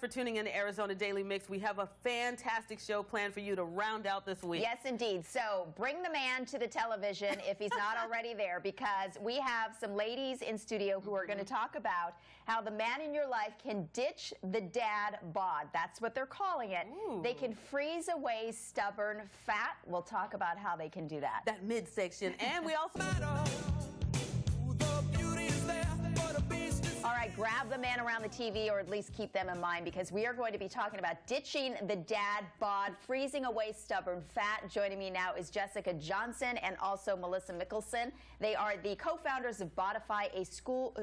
For tuning in to Arizona Daily Mix. We have a fantastic show planned for you to round out this week. Yes, indeed. So bring the man to the television if he's not already there, because we have some ladies in studio who are going to talk about how the man in your life can ditch the dad bod. That's what they're calling it. Ooh. They can freeze away stubborn fat. We'll talk about how they can do that. That midsection. And we also... All right, grab the man around the TV, or at least keep them in mind, because we are going to be talking about ditching the dad bod, freezing away stubborn fat. Joining me now is Jessica Johnson and also Melissa Mickelson. They are the co-founders of Bodify,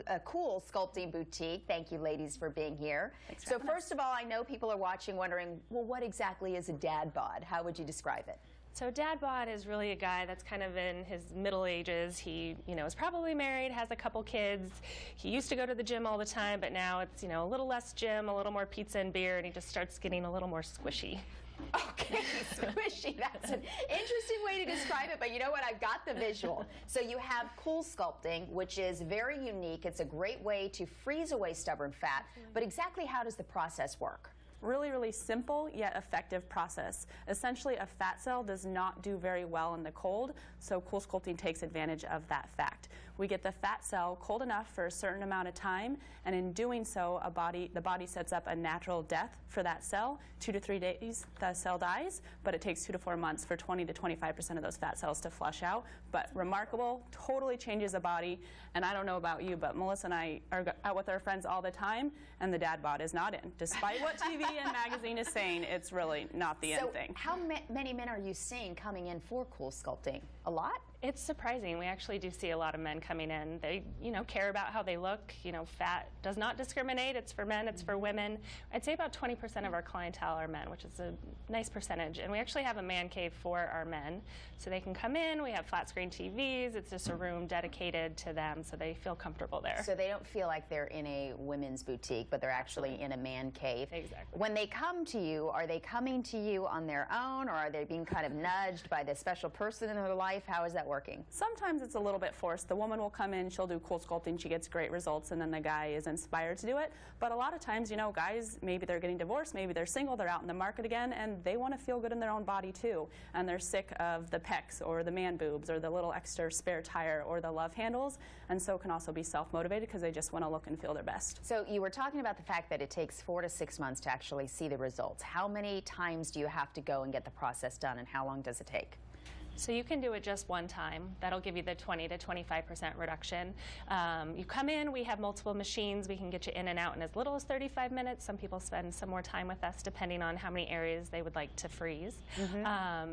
a cool sculpting boutique. Thank you, ladies, for being here. Thanks for so having first us. of all, I know people are watching wondering, well, what exactly is a dad bod? How would you describe it? So dad bod is really a guy that's kind of in his middle ages. He, is probably married, has a couple kids. He used to go to the gym all the time, but now it's, a little less gym, a little more pizza and beer, and he just starts getting a little more squishy. Okay, squishy. That's an interesting way to describe it, but you know what? I've got the visual. So you have CoolSculpting, which is very unique. It's a great way to freeze away stubborn fat, but exactly how does the process work? Really, really simple yet effective process. Essentially, a fat cell does not do very well in the cold, so CoolSculpting takes advantage of that fact. We get the fat cell cold enough for a certain amount of time, and in doing so, the body sets up a natural death for that cell. 2 to 3 days, the cell dies, but it takes 2 to 4 months for 20 to 25% of those fat cells to flush out. But remarkable, totally changes the body. And I don't know about you, but Melissa and I are out with our friends all the time, and the dad bod is not in, despite what TV and magazine is saying. It's really not the end thing. How many men are you seeing coming in for CoolSculpting? A lot? It's surprising. We actually do see a lot of men coming in. They, care about how they look. Fat does not discriminate. It's for men, it's for women. I'd say about 20% of our clientele are men, which is a nice percentage. And we actually have a man cave for our men. So they can come in. We have flat screen TVs. It's just a room dedicated to them, so they feel comfortable there. So they don't feel like they're in a women's boutique, but they're actually in a man cave. Exactly. When they come to you, are they coming to you on their own, or are they being kind of nudged by the special person in their life? How is that working? Sometimes it's a little bit forced. The woman will come in, she'll do CoolSculpting, she gets great results, and then the guy is inspired to do it. But a lot of times, guys, maybe they're getting divorced, maybe they're single, they're out in the market again, and they want to feel good in their own body too. And they're sick of the pecs or the man boobs or the little extra spare tire or the love handles, and so can also be self-motivated because they just want to look and feel their best. So you were talking about the fact that it takes 4 to 6 months to actually see the results. How many times do you have to go and get the process done, and how long does it take? So you can do it just one time. That'll give you the 20 to 25% reduction. You come in, we have multiple machines. We can get you in and out in as little as 35 minutes. Some people spend some more time with us depending on how many areas they would like to freeze.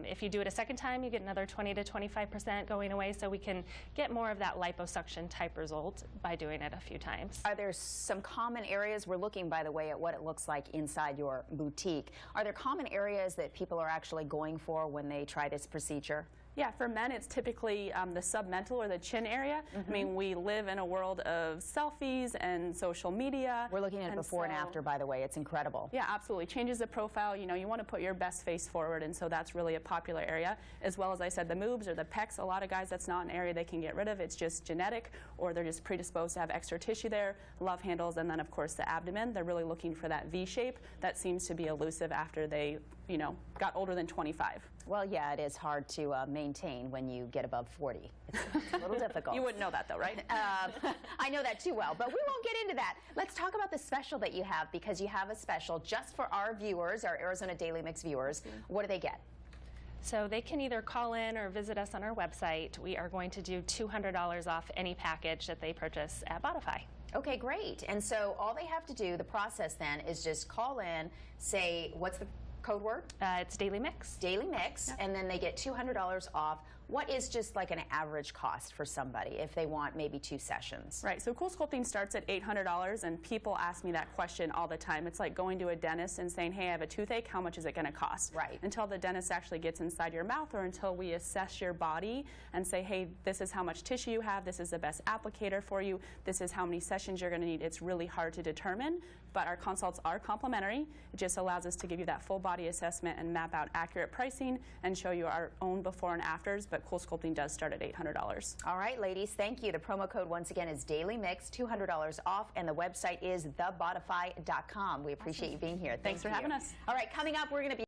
If you do it a second time, you get another 20 to 25% going away, so we can get more of that liposuction type result by doing it a few times. Are there some common areas? We're looking, by the way, at what it looks like inside your boutique. Are there common areas that people are actually going for when they try this procedure? Yeah, for men, it's typically the submental or the chin area. I mean, we live in a world of selfies and social media. We're looking at before and after, by the way. It's incredible. Yeah, absolutely. Changes the profile. You want to put your best face forward, and so that's really a popular area. As well as I said, the moobs or the pecs, a lot of guys, that's not an area they can get rid of. It's just genetic, or they're just predisposed to have extra tissue there. Love handles, and then, of course, the abdomen. They're really looking for that V shape that seems to be elusive after they, got older than 25. Well, yeah, it is hard to maintain when you get above 40. It's a little difficult. You wouldn't know that, though, right? I know that too well, but we won't get into that. Let's talk about the special that you have, because you have a special just for our viewers, our Arizona Daily Mix viewers. What do they get? So they can either call in or visit us on our website. We are going to do $200 off any package that they purchase at Bodify. Okay, great. And so all they have to do, the process then, is just call in, say, what's the code word? It's Daily Mix. Daily Mix, Yep. And then they get $200 off. What is just like an average cost for somebody if they want maybe 2 sessions? Right, so CoolSculpting starts at $800, and people ask me that question all the time. It's like going to a dentist and saying, hey, I have a toothache, how much is it going to cost? Right. Until the dentist actually gets inside your mouth, or until we assess your body and say, hey, this is how much tissue you have, this is the best applicator for you, this is how many sessions you're going to need. It's really hard to determine, but our consults are complimentary. It just allows us to give you that full body assessment and map out accurate pricing and show you our own before and afters, but but CoolSculpting does start at $800. All right, ladies, thank you. The promo code once again is DailyMix, $200 off, and the website is thebodify.com. We appreciate you being here. Thanks for having us. All right, coming up, we're going to be